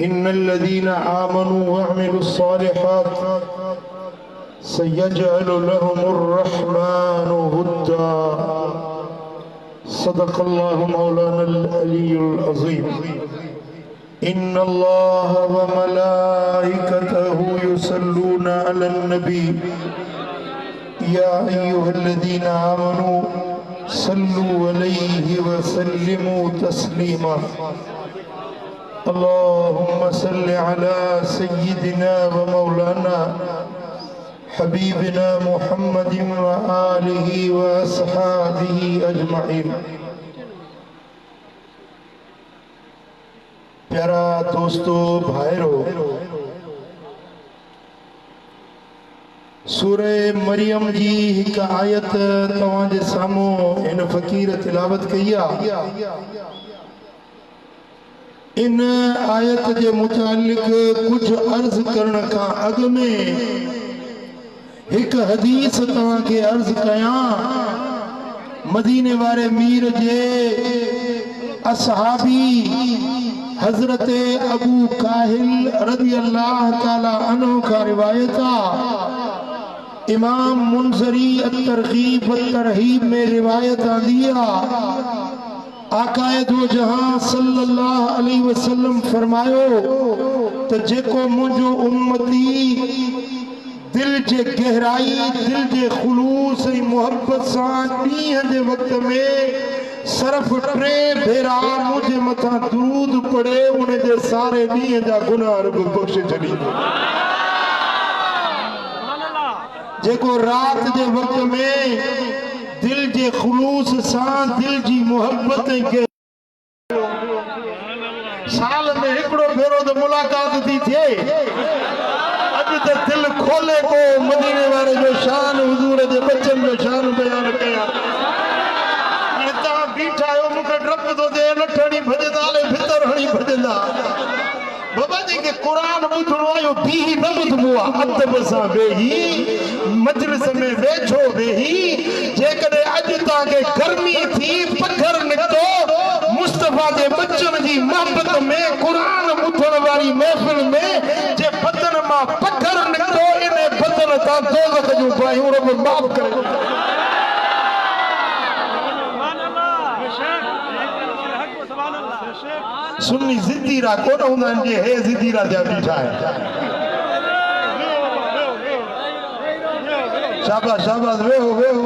इन्नल्लज़ीन आमनू व अमिलुस्सालिहात सयजअलु लहुमुर्रहमानु वुद्दा। सदक़ल्लाहु मौलानल अलीयुल अज़ीम। इन्नल्लाह व मलाइकतहु युसल्लूना अलन नबी या अय्युहल्लज़ीना आमनू सल्लु अलैहि व सल्लिमू तस्लीमा। अल्लाहुम्मा सल्लि अला सय्यिदिना व मौलाना हबीबिना मुहम्मदिन व आलिहि व अस्हाबिहि अजमईन। प्यारा दोस्तों, भाइरो, सूरे मरियम जी एक आयत तवाजे सामो इन फकीर तिलावत कई। इन आयत के मुतालिक कुछ अर्ज करने का अग में एक हदीस तवा के अर्ज कया। मदीने वाले मीर जे असहाबी हजरत अबू काहिल रज़ी अल्लाह ताला अन्हु का रिवायता इमाम मुंज़री अत-तरग़ीब व तरहीब में रिवायत दिया। आकाए दो जहां सल्लल्लाहु अलैहि वसल्लम फरमायो तो जेको मुझो उम्मती दिल जे गहराई, दिल जे खुलूस ऐं मोहब्बत सां ॾींहं जे वक़्त में सिर्फ़ 3 भेरा मुझे मथा दुरूद पढ़े उन जे सारे ॾींहं जा गुनाह रब बख़्शे छॾींदो। जेको रात जे वक़्त में दिल जे खुलूस सां दिल जी मोहब्बत के साल में हिकड़ो भेरो तो मुलाकात थी थे। अज तो दिल खोले को मदीने वाले जो शान हुजूर जे बच्चन जो शान बयान कया। ता बीठा हो मुके डप तो दे लठणी भजदा ले भीतर हणी भजदा। बाबा जी के कुरान बुधणो आयो भी न बुधबो अदब सा वेही मजलिस में बैठो वेही। जेकॾहिं अॼु तव्हांखे गर्मी थी पत्थर निकितो मुस्तफा जे बच्चन जी मोहब्बत में कुरान ॿुधण वारी महफ़िल में जे बदन मां पत्थर निकितो इन बदन तां दोज़ख जूं बाहियूं रब माफ़ करे। सुन्नी ज़िद्दीरा कोन हूंदा आहिनि जे हे ज़िद्दीरा जा बीठा आहिनि। शाबाश शाबाश, वेहो वेहो।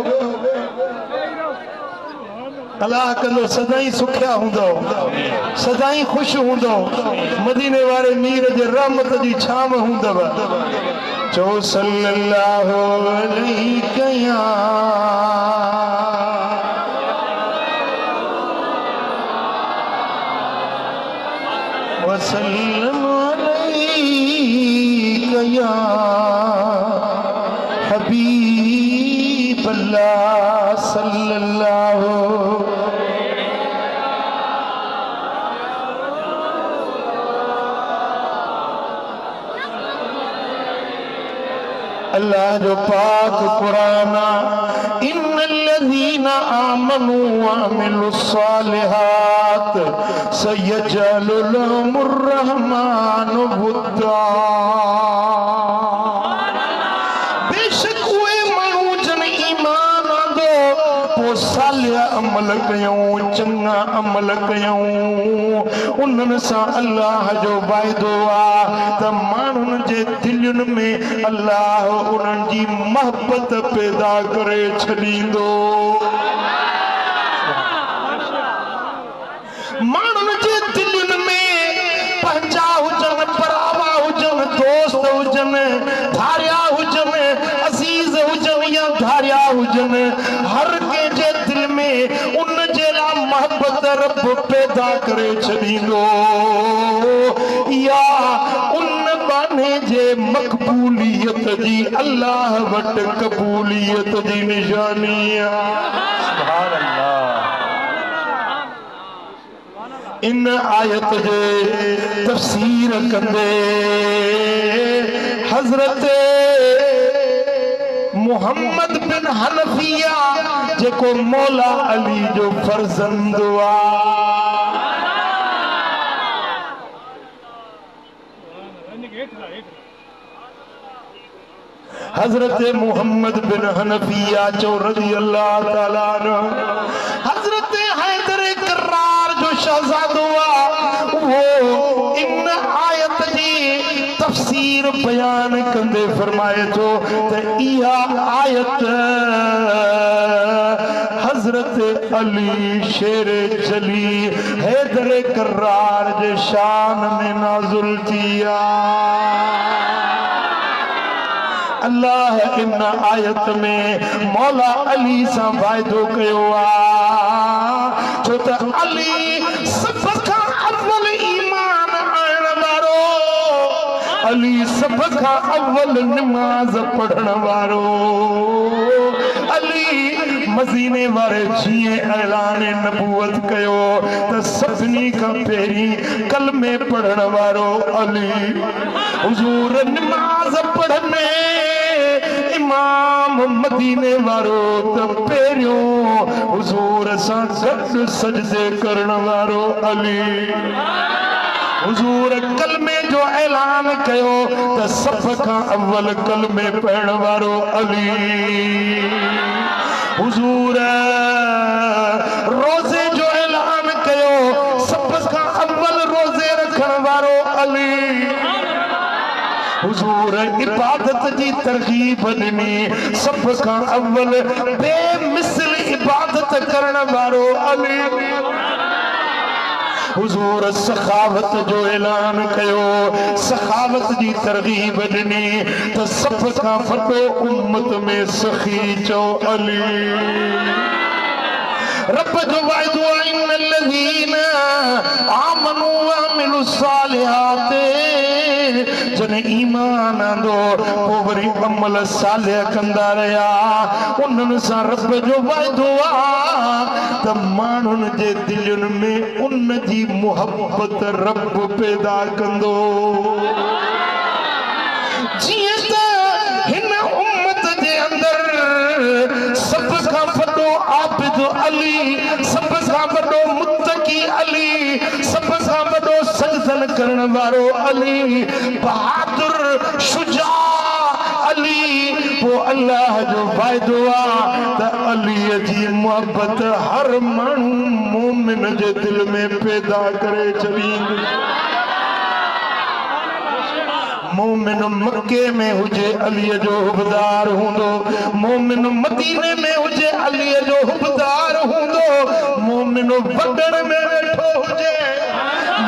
अल्लाह कंदो सदाई सुखिया हूंदो, सदाई खुश हूंदो। मदीने वाले मीर जे रहमत जी छाम हूंदव। चो सल्लल्लाहु अलैहि कया वसल्लम अलैका या हबीब अल्लाह सल्लल्लाहु। अल्लाह जो पाक कुरान इन्नल्लज़ीना आमनू व अमिलुस्सालिहात सयजअलु लहुमुर्रहमानु वुद्दा। बेशक उहे माण्हू जन ईमान आंदो पोइ सालिह अमल कयूं, चङा अमल कयूं, उन्हनि सां अल्लाह जो वाइदो आहे त माण्हुनि जे दिलनि में अल्लाह उन्हनि जी मोहब्बत पैदा करे छॾींदो। माण्हुनि जे दिलनि में पंहिंजा हुजनि, परावा हुजनि, दोस्त हुजनि, धारिया हुजनि, अज़ीज़ हुजनि या धारिया हुजनि, हर कंहिंजे दिल में उन जे लाइ मोहब्बत रब पैदा करे छॾींदो। या उन बाने जे मक़बूलियत जी अल्लाह वटि क़बूलियत जी निशानी आहे। सुभान अल्लाह। इन आयत जे तफसीर कंदे हजरत मोहम्मद बिन हनफिया जेको मौला अली जो फर्जंद हुआ हजरत मोहम्मद बिन हनफिया चो रज़ी अल्लाह ताला अन्हु हजरत हैदर करार जो शहजादो वो इन आयत जी तफसीर बयान कंदे फरमाए तो इहा आयत हजरत अली शेर जली हैदर करार जे शान में नाजुल किया। अल्लाह इन आयत में मौला अली सां वाइदो कयो छो त अली सब खां अव्वल ईमान आणण वारो अली सब खां अव्वल नमाज पढ़ण वारो अली मदीने वारे जीअं ऐलान नबूवत कयो त सभिनी खां पहिरीं कलमे पढ़ण वारो अली हुजूर नमाज पढ़ने इमाम मदीने वारो त पहिरियों हुजूर सां गॾु सजदे करण वारो अली हुजूर कलमे जो ऐलान कयो त सभ खां अव्वल कलमे पढ़ण वारो अली हुजूर रोज़े जो ऐलान कयो सभ खां अव्वल रोज़े रखण वारो अली हुजूर इबादत जी तरगीब ॾिनी सभ खां अव्वल बेमिसल इबादत करण वारो अली हुजूर सखावत जो ऐलान कयो सखावत जी तरगीब ॾिनी त सभ खां वॾो उम्मत में सखी चो अली रब जो वाइदो आहे इन्नल्लज़ीन आमनू व अमिलुस्सालिहात जने ईमान आंदो पोइ वरी अमल सालिह कंदा रहिया उन्हनि सां रब जो वाइदो आहे त माण्हुनि जे दिलनि में उन जी मुहबत रब पैदा कंदो जीअं त हिन उम्मत जे अंदरि सभ खां वॾो आबिद अली सभ खां वॾो मुत्तकी अली सभ खां वॾो सजदन करण वारो अली बहादुर शुजा अली वो अल्लाह जो वाइदो आहे त अलीअ जी मुहबत हर माण्हू मोमिन जे दिल में पैदा करे छॾींदो मोमिन मक्के में हुजे अलीअ जो हुबदार हूंदो मोमिन मदीने में हुजे अलीअ जो हुबदार हूंदो मोमिन वडण में वेठो हुजे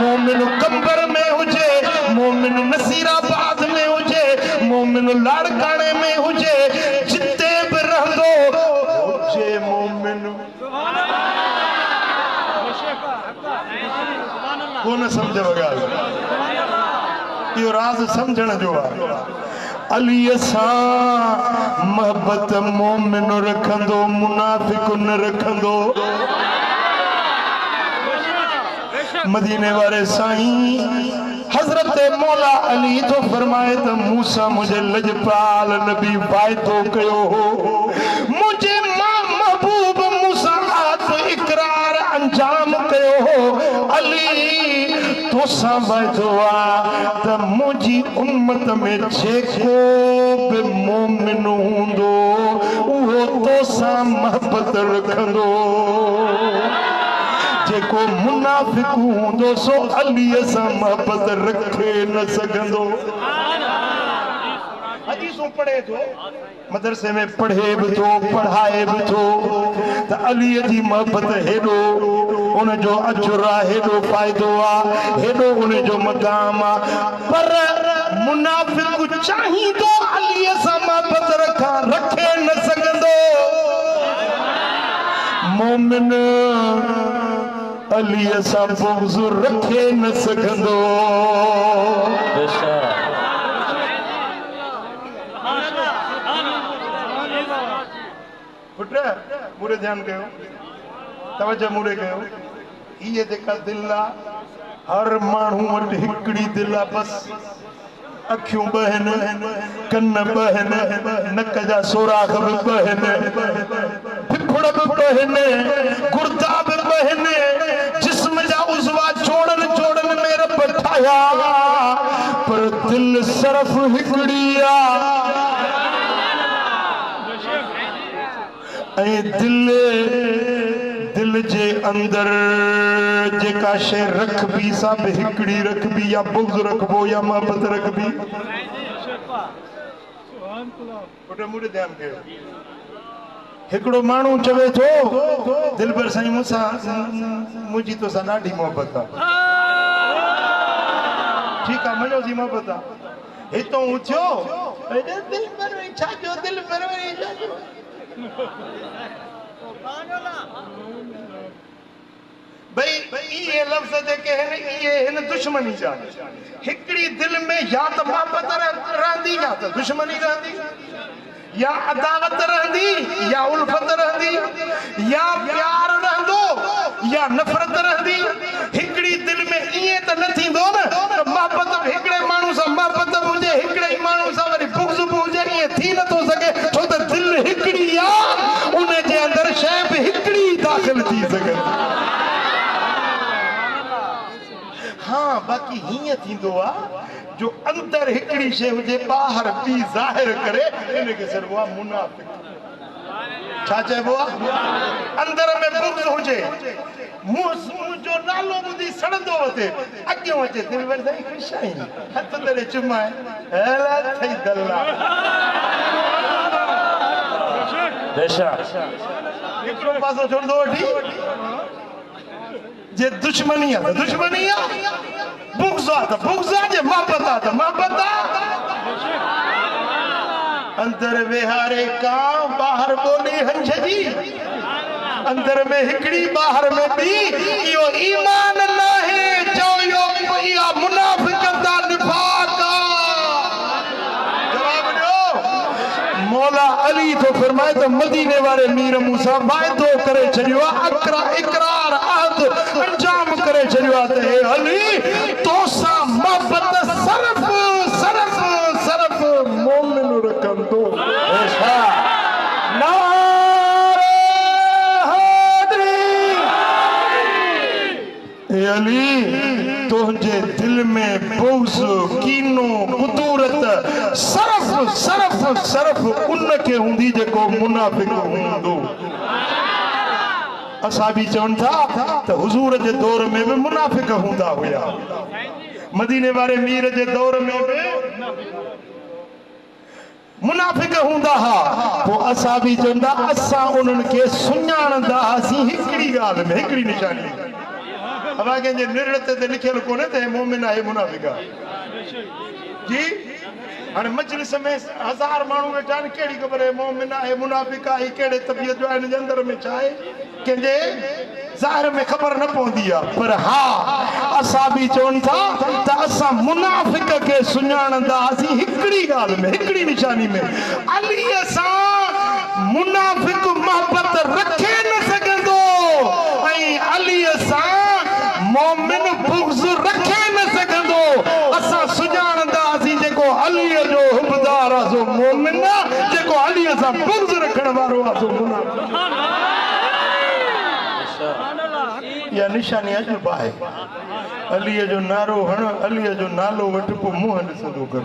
मोमिन कंबर में हुजे मोमिन नसीराबाद में हुजे मोमिन लाड़काने में हुजे जिते बि रहंदो हुजे मोमिन कोन सम्झव ॻाल्हि इहो राज़ सम्झण जो आहे अलीअ सां मोहबत मोमिन रखंदो मुनाफ़िक न रखंदो मदीने वारे साईं हजरत मौला अली तो फरमाए त मूसा मुझे लजपाल नबी वाइदो कयो हो मुझे मां महबूब मूसा आत इकरार अंजाम कयो हो अली तोसां वाइदो आहे त मुंहिंजी उम्मत में जेको बि मोमिन हूंदो उहो तोसां मोहबत रखंदो जेको मुनाफ़िक हूंदो सो अलीअ सां मोहबत रखे न सघंदो हदीसूं पढ़े थो मदरसे में पढ़े बि थो पढ़ाए बि थो त अलीअ जी मोहबत हेॾो उनजो अजुर आहे हेॾो फ़ाइदो आहे हेॾो उनजो मक़ाम आहे पर मुनाफ़िक चाहींदो अलीअ सां मोहबत रखे न सघंदो मोमिन अलीअ सां बुग़्ज़ रखे न सघंदो पुट मूरे ध्यानु कयो तवजो मूरे कयो इहे जेका दिलि आहे हर माण्हू वटि हिकिड़ी दिलि आहे बसि अखियूं ॿ आहिनि कन ॿ आहिनि नक जा सोराख बि ॿ आहिनि फिफड़ बि ॿ आहिनि गुर्दा बि ॿ आहिनि जिस्म जा उज़वा जोड़नि जोड़नि में रब ठाहिया पर दिलि सिर्फ़ हिकिड़ी आहे दिल जे अंदर जेका शे रख भी सब हिकड़ी रख भी या बुग़्ज़ रखबो या मोहब्बत रख भी मुझे ध्यान कयो हिकड़ो मानू चवे थो दिल पर साईं मुसा मुझी तो सा ॾाढी मोहब्बत आ ठीक है मनो जी मोहब्बत आ हितो उथियो दिल पर छा जो दिल पर भाई ये लफ्ज जेके ये हिन दुश्मनी जा हिकड़ी दिल में या तो मोहब्बत रहंदी या तो दुश्मनी रहंदी या अदावत रहंदी या उल्फत रहंदी या प्यार रहंदो या नफरत रहंदी हिकड़ी दिल में ये तो न थींदो न मोहब्बत हिकड़े मानू से मोहब्बत हुजे हिकड़े मानू से वरी बुग़्ज़ हुजे ये थी न तो सके छो त दिल हिकड़ी आ उन जे अंदर शय भी हिकड़ी दाखिल थी सके हाँ बाकी हिय थींदो आ जो अंदर हिकड़ी शे हुजे बाहर भी जाहिर करे इनके चइबो आ मुनाफिक छा चइबो आ अंदर में बुग़्ज़ हुजे मुंहिंजो नालो ॿुधी सड़ंदो वठे अॻियों अचे दिल वर साईं ख़ुशि आहीं हथ दरे चुमाए हेला थई दल्ला बेशक हिकिड़ो पासो छोड़ंदो वठी जे दुश्मनी आ त दुश्मनी आ बुग़्ज़ आ त बुग़्ज़ आ जे मोहब्बत आ त मोहब्बत आ अंदर विहारे का बाहर बोली हंझ जी अंदर में हिकड़ी बाहर में भी यो ईमान न है जो यो या मुनाफिकत निफाक जवाब दो मौला अली तो फरमाए तो मदीने वाले मीर मूसा वायदो करे छड़ियो इकरार अहद अंजाम करे छड़ियो ते अली तो सा मोहब्बत सरफ सरफ सरफ मोमिन रकम तो ऐसा अली तुझे दिल में बुग़्ज़ कीनो कुदूरत सरफ सरफ सरफ उनके हुंदी जेको मुनाफिक हुंदो असां भी चवन था त हुजूर जे दौर में भी मुनाफिक हुंदा हुया मदीने वाले मीर जे दौर में भी मुनाफिक हुंदा हा पो असां भी चवंदा असां उन्हनि खे सुञाणंदा हासीं हिकड़ी ॻाल्हि में हिकड़ी निशानी अब आगे जे निर्णय ते लिखियल कोने ते मोमिन आहे मुनाफिक जी हाणे मजलिस में 1000 माण्हू वेठा आहिनि कहिड़ी ख़बर आहे मोमिन आहे मुनाफिक आहे कहिड़े तबियत जो आहे हिन जे अंदर में छा आहे कंहिंजे ज़ाहिर में ख़बर न पवंदी आहे पर हा असां बि चवनि था त असां मुनाफिक खे सुञाणंदासीं हिकिड़ी ॻाल्हि में हिकिड़ी निशानी में अलीअ सां मुनाफिक मोहबत रखे न सघंदो ऐं अलीअ सां मोमिन बुग़्ज़ रखे न सघंदो असां सुञाणंदासीं जेको अलीअ जो हुबदार आहे सो मोमिन जेको अलीअ सां बुग़्ज़ रखण वारो आहे सो मुनाफिक या निशानी अजब आहे अलीअ जो नारो हण अलीअ जो नालो वठ पोइ मुंहुं ॾिसंदो कर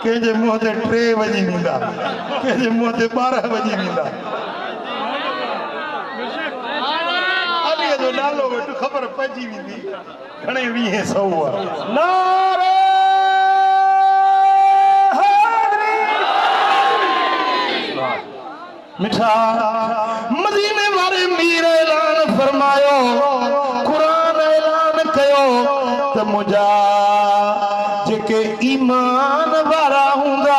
कंहिंजे मुंहं ते 3 वॼी वेंदा कंहिंजे मुंहं ते 12 वॼी वेंदा अलीअ जो नालो वठ ख़बर पइजी वेंदी घणे 20 100 आहे नारे मिठा मदीने वाले मीर ऐलान फरमायो कुरान ऐलान कयो त मुंहिंजा जेके ईमान वारा हूंदा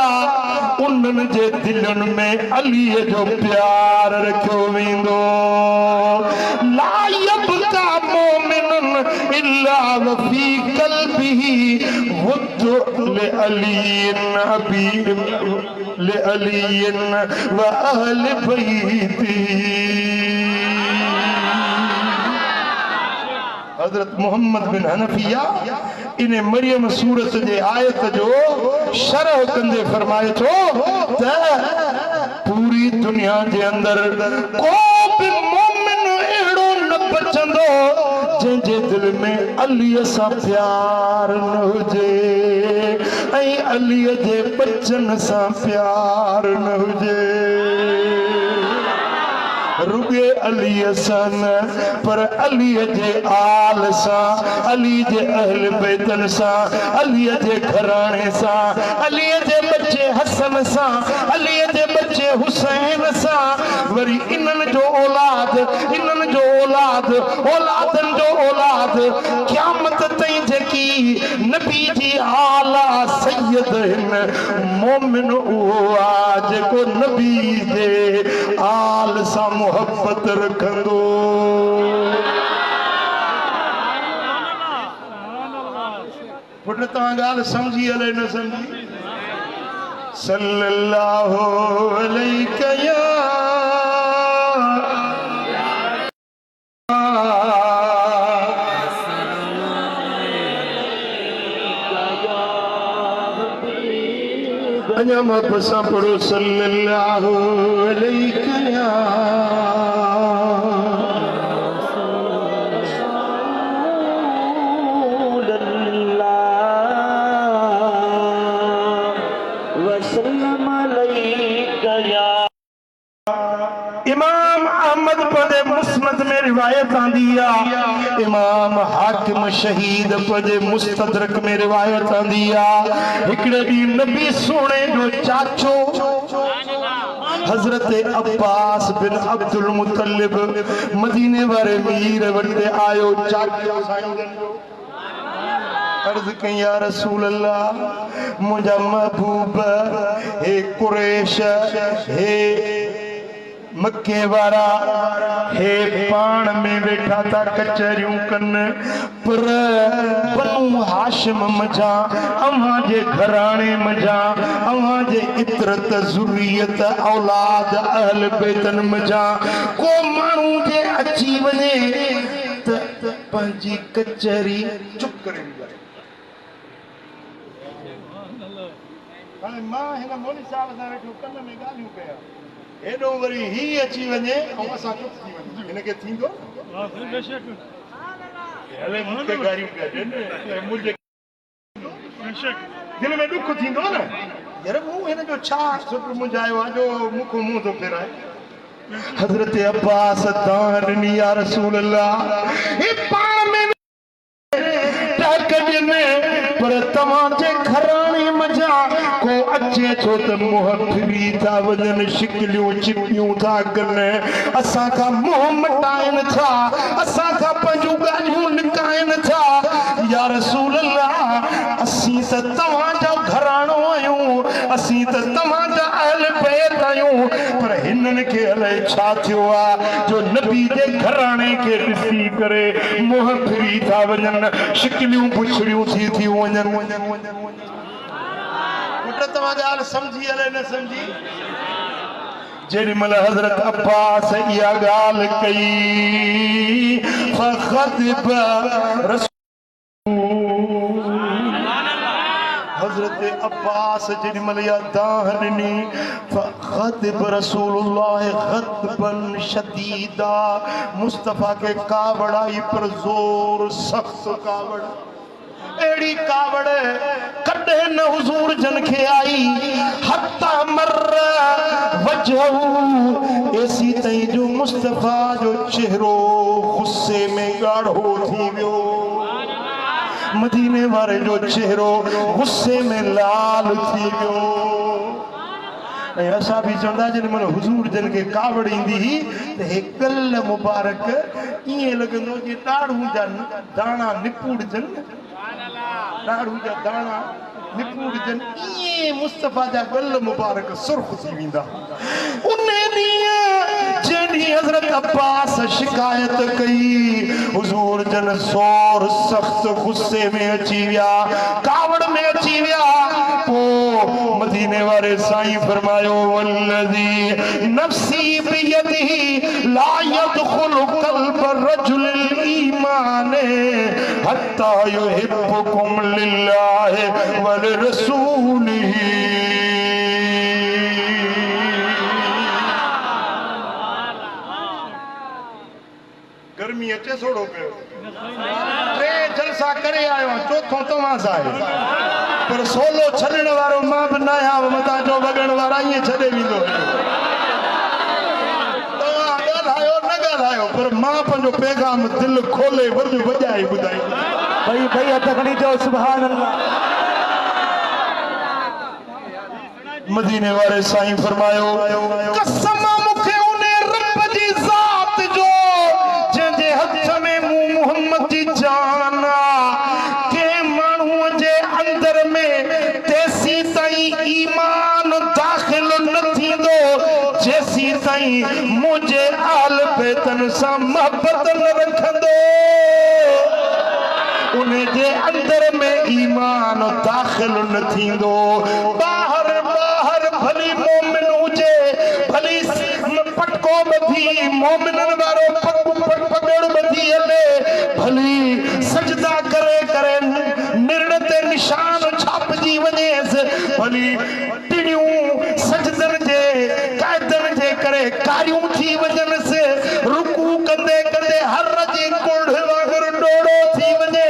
उन्हनि जे दिलनि में अलीअ जो प्यार रखियो वेंदो ला यबका मोमिनुन इल्ला वफी क़ल्बिही वद्दु लिअलीन अबी लिअलीन व अहल बैती हजरत मोहम्मद बिन हनफिया इन मरियम सूरत जे आयत जो शरह कंदे फरमाए थो त पूरी दुनिया जे अंदर को भी मोमिन एड़ो न बचंदो जंहिंजे दिल में अलीअ सां प्यार न हुजे ऐं अलीअ जे बचन सां प्यार न हुजे रुगे अलीअ सां न पर अलीअ जे आल सां अली जे अहल बैतन सां अलीअ जे घराणे सां अलीअ जे बच्चे हसन सां अलीअ जे बच्चे हुसैन सां वरी इन्हनि जो औलाद औलादनि जो औलाद क़यामत ताईं जेकी नबी जी आला सैयद हिन मोमिन उहो आहे जेको नबी जे आल सां मोहब्बत रखंदो पुट तव्हां ॻाल्हि सम्झी हले न सम्झी सल्लल्लाहु अलैहि या अञा मां बसां पढ़ो सल्लल्लाहु अलैहि या इमाम अहमद पदे मुस्नद में रिवायत आंदी है इमाम हाकिम शहीद पदे मुस्तदरक में रिवायत आंदी है हिकड़े दी नबी सोने जो चाचो हजरत अब्बास बिन अब्दुल मुत्तलिब मदीने वाले मीर वटे आयो चाचो साईं अर्ज कई या रसूल अल्लाह मुझा महबूब हे कुरैश हे मक्के वारा हे पाण में वेठा था कचरियूं कन पर बनु हाशिम मजा अव्हां जे घराणे मजा अव्हां जे इतरत ज़ुर्रियत औलाद अहल बैतन मजा को माण्हू जे अची वञे त पंहिंजी कचरी चुप करे हाणे मां हिन मोनी साहब सां वेठो कन में ॻाल्हियूं कया एॾो वरी ही अची वञे ऐं असां चुप थी वञूं हिनखे थींदो हले मूंखे गारियूं पिया ॾियनि मुंहिंजे दिलि में ॾुख थींदो न यार मूं हिन जो छा सुठ मुंझायो आहे जो मूंखो मुंहुं थो फिराए हज़रत अब्बास दान ॾिनी या रसूल अल्लाह हे पाण में पर तव्हांजे घराणे मजा को अचे छो त मुंहं फिरी था वञनि शिकिलियूं चिपियूं था कनि असां खां मुंहुं मटाइनि था असां खां पंहिंजूं ॻाल्हियूं निकाइनि था या रसूल अल्लाह असीं त तव्हांजा घराणो आहियूं असीं त तव्हांजा अहल बैत आहियूं पर हिननि खे अलाए छा थियो आहे जो नबी जे घराणे खे ॾिसी करे मुंहं फिरी था वञनि शिकिलियूं पुछड़ियूं थी वञनि पुट तव्हां ॻाल्हि सम्झी हले न सम्झी जेॾी महिल हज़रत अब्बास इहा ॻाल्हि कई फ़ख़दिब हज़रत अब्बास जेॾी महिल इहा दाह ॾिनी फ़ख़दिब रसूलुल्लाह ग़ज़बन शदीदा मुस्तफ़ा खे कावड़ आई पर ज़ोर सख़्त कावड़ एड़ी कावड़ कॾे न हुजूर जन खे आई हत्ता मर वजहू एसी ताईं जो मुस्तफ़ा जो चेहरो गुस्से में ॻाढ़ो थी वियो मदीने वारे जो चेहरो गुस्से में लाल थी वियो ऐं असां बि चवंदा जेॾी महिल हुजूर जन खे कावड़ ईंदी हुई त हे गल मुबारक ईअं लॻंदो जीअं ॾाढ़ूं जा दाणा निपूड़जनि ॾाढ़ूं जा दाणा निपूड़जनि ईअं मुस्तफ़ा जा गल मुबारक सुर्ख़ थी वेंदा उन ॾींहुं जॾहिं हज़रत अब्बास शिकायत कई हुजूर जन ज़ोर सख़्त गुस्से में अची विया कावड़ में अची विया पोइ मदीने वारे साईं फरमायो वल्लज़ी नफ़्सी बियदिही ला यदख़ुलु क़ल्ब रजुलिल ईमान हत्ता युहिब्बुकुम लिल्लाहि व लिरसूलिही गर्मी अचे सोड़ो पियो टे जलसा करे आयो चौथों तव्हां सां आहे पर सोलो छॾण वारो मां बि न आहियां मथां जो वॻण वारा ईअं छॾे वेंदो तव्हां ॻाल्हायो न ॻाल्हायो पर मां पंहिंजो पैगाम दिलि खोले वॼाए ॿुधाई भई हथ खणी चओ सुभान अल्लाह। मदीने वारे साईं फरमायो कसम मूंखे उन रब जी ज़ात जो जंहिंजे हथ में मूं मोहम्मद जी जान के माण्हूअ जे अंदर में तेसी ताईं ईमान दाख़िल न थींदो जेसी ताईं मुंहिंजे आल बैतन सां मोहब्बत न रखंदो उन जे अंदर में ईमान दाख़िल न थींदो। ॿाहिरि भली मोमिन हुजे भली पटको ॿधी मोमिननि वारो पकड़ ॿधी हले भली सजदा करे करे निर्ण ते निशान छापजी वञेसि भली टिणियूं सजदनि जे क़ाइदनि जे करे कारियूं थी वञनिसि रुकू कंदे कंदे हर जी कुड़ वांगुरु ॾोड़ो थी वञे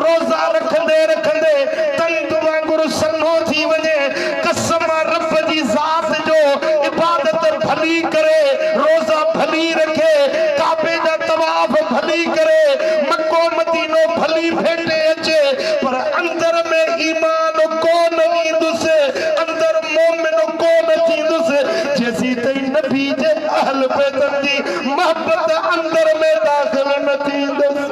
रोज़ा रखंदे रखंदे तंद वांगुरु सन्हो थी वञे कसम रब जी ज़ात जो इबादत भली करे रोज़ा भली रखे काबे जा तवाफ भली करे मक्को मदीनो भली भेटे अचे पर अंदर में ईमान कोन ईंदुसि अंदर मोमिन कोन थींदुसि जेसी ताईं नबी जे अहल बैतन जी मोहब्बत अंदर में दाख़िल न थींदुसि।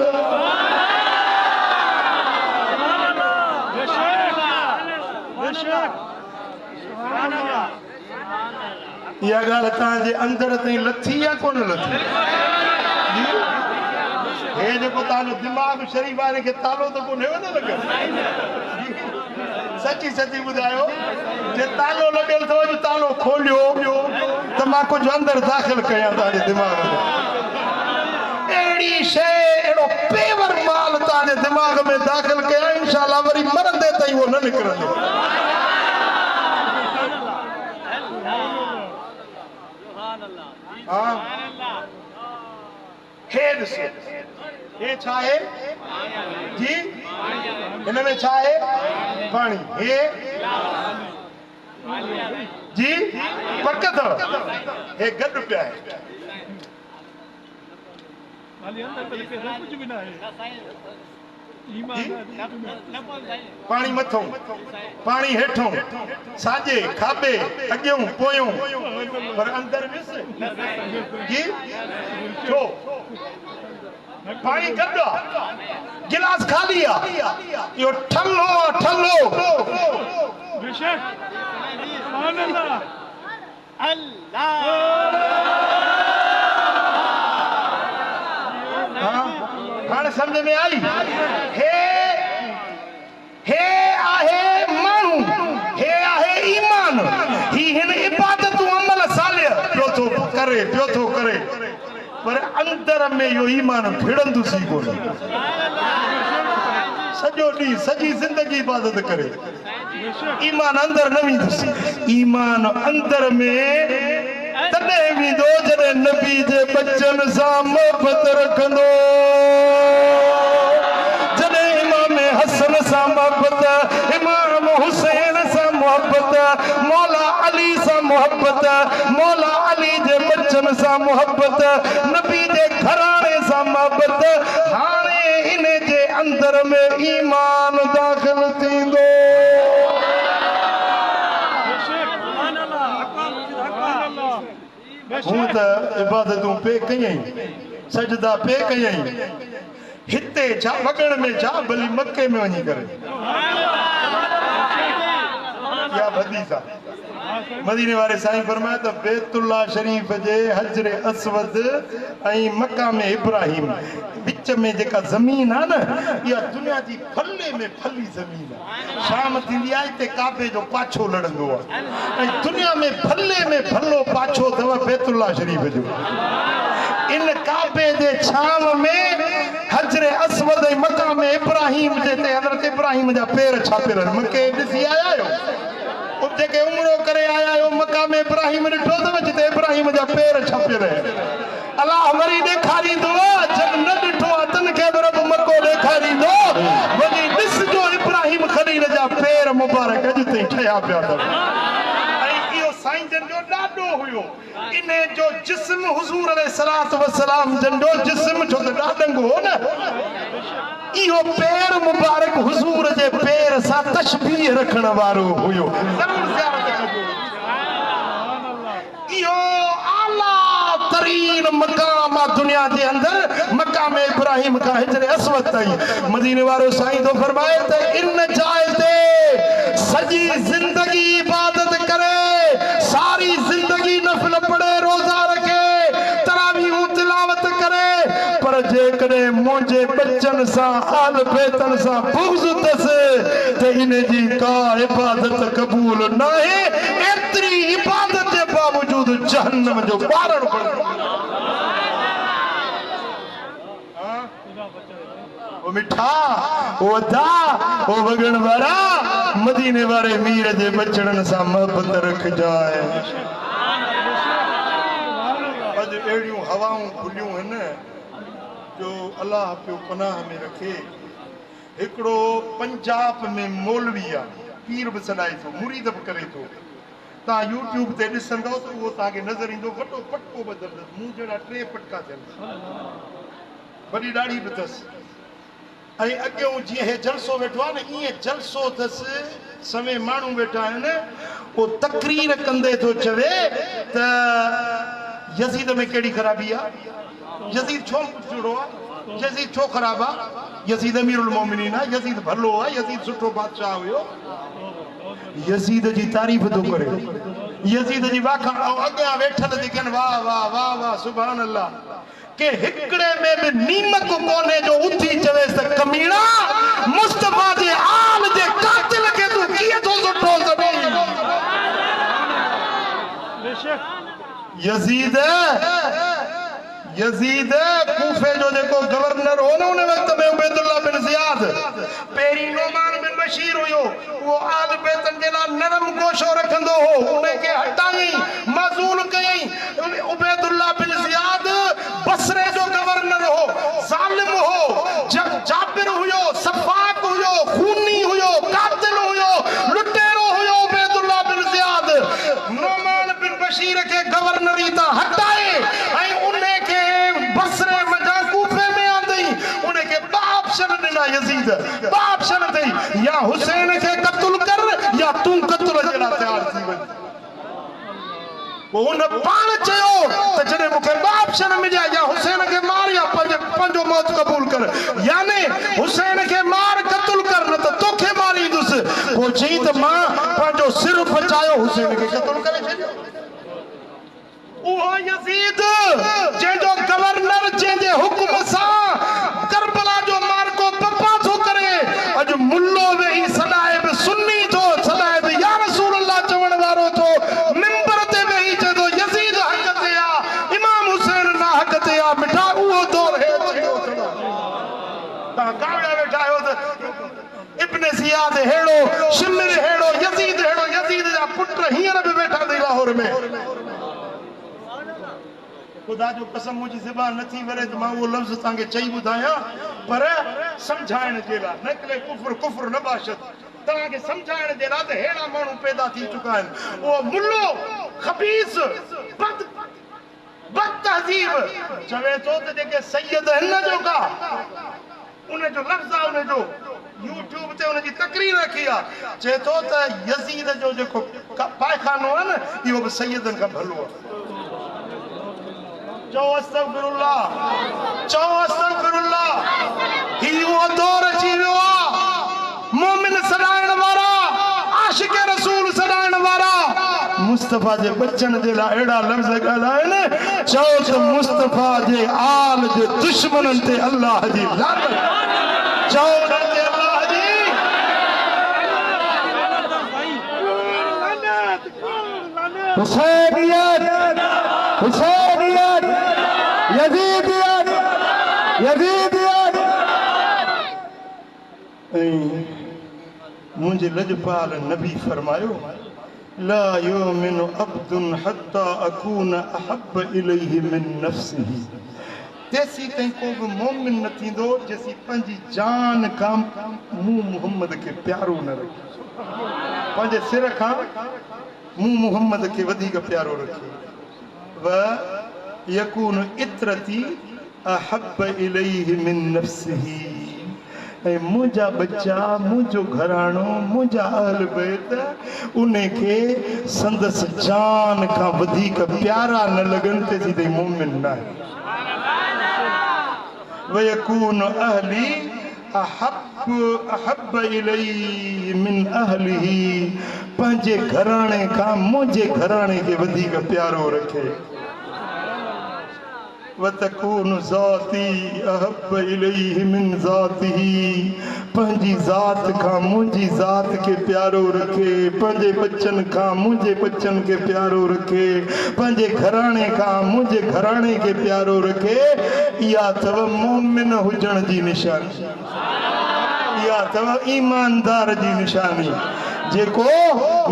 इहा ॻाल्हि तव्हांजे अंदर ताईं लथी या कोन लथी हे जेको तव्हांजो दिमाग़ शरीफ़ वारे खे तालो त कोन्हे न लॻियल सची सची ॿुधायो जे तालो लॻियल अथव जो तालो खोलियो त मां कुझु अंदरि दाख़िल कयां तव्हांजे दिमाग़ में अहिड़ी शइ अहिड़ो पेवर माल तव्हांजे दिमाग़ में दाख़िल कयां इंशाअल्लाह वरी मरंदे ताईं उहो न निकिरंदो। हे ॾिसो हे छा आहे जी हिन में छा आहे पाणी हे जी पक अथव हे गॾु पिया आहे पाणी मथों पाणी हेठों साॼे खाॿे अॻियों पोयों पर अंदर विस जी छो पाणी गॾु आहे गिलास खाली आहे इहो ठल्लो ठल्लो हाणे सम्झ में आई हे आहे माण्हू हे आहे ईमान ही हिन इबादतूं अमल सालिया पियो थो करे पर अंदर में इहो ईमान फिरंदुसि ई कोन सॼो ॾींहुं सॼी ज़िंदगी इबादत करे ईमान अंदर न वेंदुसि ईमान अंदर में तॾहिं वेंदो जॾहिं नबी जे बचन सां मोहबत रखंदो जॾहिं इमाम हसन सां मोहबत इमाम हुसैन सां मोहबत मौला अली सां मोहबत मौला अली जे बचन सां मोहबत नबी जे घराणे सां मोहबत हाणे इन जे अंदर में ईमान दाख़िल थींदो। हूं त इबादतूं पे कयई सजदा पे कयई हिते छा वॻण में छा भली मके में वञी करे या हदीस आहे मदीने वारे साईं फरमाया त बैतुल्ला शरीफ जे हजर असवद ऐं मकाम इब्राहिम विच में जेका ज़मीन आहे न इहा दुनिया जी फले में फली ज़मीन आहे शाम थींदी आहे हिते काबे जो पाछो लड़ंदो आहे ऐं दुनिया में फलो पाछो अथव बैतुल्ला शरीफ जो इन काबे जे छांव में हजर असवद ऐं मकाम इब्राहिम जे ते हज़रत इब्राहिम जा पेर छापियल आहिनि मके ॾिसी आया आहियो जेके उमरो करे आया आहियो मकाम इब्राहिम ॾिठो अथव जिते इब्राहिम जा पेर छपियल आहिनि अलाह वरी ॾेखारींदो जब न ॾिठो आहे तन खे बि रब मको ॾेखारींदो वञी ॾिसजो इब्राहिम ख़लील जा पेर मुबारक पिया अथव ऐं इहो साईं जन जो ॾाढो हुयो इन जो जिस्म हुज़ूर अलैहिस्सलातु वस्सलाम जन जो जिस्म छो त ॾाढंगो हो न इहो पैर मुबारक हुज़ूर जे पैर सां तशबीह रखण वारो हुयो ज़रूर ज़ियारत कजो इहो आला तरीन मकाम आहे दुनिया जे अंदर मकाम इब्राहिम खां हिजर अस्वद ताईं मदीने वारो साईं तो फरमाए त इन जाइ ते सॼी ज़िंदगी इबादत करे सारी ज़िंदगी नफ़िल पढ़े रोज़ा रखे तरावीह तिलावत करे पर जेकॾहिं मुंहिंजे बच्चनि सां आल बेतनि सां बुग़्ज़ अथसि त इन जी का इबादत क़बूल न आहे एतिरी इबादत जे बावजूदि जहन्नम जो ॿारड़ बणिजो ओ मिठा ओ अदा ओ वगण वारा मदीने वारे मीर जे बचड़नि सां मोहबत रखजाए अॼु अहिड़ियूं हवाऊं खुलियूं आहिनि जो अलाह पियो पनाह में रखे हिकिड़ो पंजाब में मौलवी आहे पीर बि सॾाए थो मुरीद बि करे थो तव्हां यूट्यूब ते ॾिसंदव त उहो तव्हांखे नज़र ईंदो वॾो पटको ॿधलु मूं जहिड़ा 3 पटका थियल वॾी ॾाढ़ी बि अथसि ऐं अॻियों जीअं हे जलसो वेठो आहे न ईअं जलसो अथसि सवे माण्हू वेठा आहिनि उहो तकरीर कंदे थो चवे त यज़ीद में कहिड़ी ख़राबी आहे यज़ीद छो जुड़ो आहे यज़ीद छो ख़राबु आहे यज़ीद अमीरुल मोमिनीन आहे यज़ीद भलो आहे यज़ीद सुठो बादशाह हुयो यज़ीद जी तारीफ़ थो करे यज़ीद जी वाखाण अॻियां वेठल थी कनि वाह वाह वाह वाह सुभान अल्लाह के हिकड़े में भी नीमक कोने जो उथी चवेस त कमीना मुस्तफा जे आल जे कातिल के तू किए तो सुठो सभी यजीद यजीद कूफे जो जेको गवर्नर हो न उन वक्त में उबैदुल्लाह बिन ज़ियाद पेरी नोमान बिन बशीर हुयो वो आल बेतन जे ला नरम गोशो रखंदो हो उन्हें के हटाई मज़ूल कई उबैदुल्लाह बिन ज़ियाद बसरे जो गवर्नर हो जालिम हो जाबिर हुयो सफाक हुयो खूनी हुयो कातिल हुयो लुटेरो हुयो उबैदुल्लाह बिन ज़ियाद नोमान बिन बशीर के गवर्नरी ता हटाए ऐं उन्हें के बसरे मजा कूफे में आंदी उन्हें के ऑप्शन ॾिना यज़ीद ऑप्शन अथई या हुसैन के क़त्ल कर या तू क़त्ल जे लाइ तयार थी वञ वो उन पाण चयो त जॾहिं मूंखे ऑप्शन मिलिया या हुसैन के मार या पंहिंजो मौत क़बूल कर यानी हुसैन के मार क़त्ल कर न त तोखे मारींदुसि पोइ चई त मां पंहिंजो सिर बचायो हुसैन के क़त्ल करे छॾियो उहो यज़ीद जंहिंजो गवर्नर जंहिंजे हुकुम सां करबला जो मार्को पप्पा थो करे अॼु मुल्लो वेही सदाए बि सुन्नी थो सदाए बि या रसूल अल्लाह चवण वारो थो मिंबर ते वेही चवंदो यज़ीद हक़ ते आ इमाम हुसैन ना हक़ ते आ मिठा उहो दौर हे थियो तव्हां कावड़ा वेठा आहियो त इब्न ज़ियाद हेड़ो शिमर हेड़ो यज़ीद जा पुट हींअर बि वेठा अथई लाहौर में खुदा जो कसम मुझी ज़बान नथी वरे त मां उहो लफ़्ज़ तव्हांखे चई ॿुधायां पर सम्झाइण जे लाइ नकले कुफ्र कुफ्र न बाशत तव्हांखे सम्झाइण जे लाइ त हेड़ा माण्हू पैदा थी चुका आहिनि उहो मुल्लो खबीस बद तहज़ीब चवे थो त जेके सैयद आहिनि न जेका उन जो लफ़्ज़ आहे उन जो यूट्यूब ते उन जी तकरीर रखी आहे चए थो त यज़ीद जो जेको पायखानो आहे न इहो बि सैयदनि खां भलो आहे चओ अस्तगफिरुल्लाह ही वो दौर अची वियो आहे मोमिन सॾाइण वारा आशिक रसूल सॾाइण वारा मुस्तफा जे बचन जे लाइ अहिड़ा लफ़्ज़ ॻाल्हाइनि चओ त मुस्तफा जे आल जे दुश्मननि ते अल्लाह जी लानत चओ उन्हनि ते अल्लाह जी हुसैनियत हुसैनियत यज़ीदियत यज़ीदियत मुझे लजपाल नबी फरमायो ला युमिनु अब्दुन हत्ता अकून अहब्ब इलैहि मिन नफ्सिही तेसी ताईं को बि मोमिन न थींदो जेसी पंहिंजी जान खां मूं मुहम्मद खे प्यारो न रखे पंहिंजे सिर खां मूं मुहम्मद खे वधीक प्यारो रखे व यकून इतरती अहब इलैहि मिन नफ्सिही ऐं मुंहिंजा बच्चा मुंहिंजो घराणो मुंहिंजा अहल बैत उन खे संदसि जान खां वधीक प्यारा न लॻनि तेसी ताईं मोमिन न आहे वयकून अहली अहब इलैहि मिन अहलिही पंहिंजे घराणे खां मुंहिंजे घराणे खे वधीक प्यारो रखे वतकून ज़ाती अहब इलैहि मिन ज़ातिही पंहिंजी ज़ात खां मुंहिंजी ज़ात खे प्यारो रखे पंहिंजे बच्चनि खां मुंहिंजे बच्चनि खे प्यारो रखे पंहिंजे घराणे खां मुंहिंजे घराणे खे प्यारो रखे इहा अथव मोमिन हुजण जी निशानी इहा अथव ईमानदार जी निशानी जेको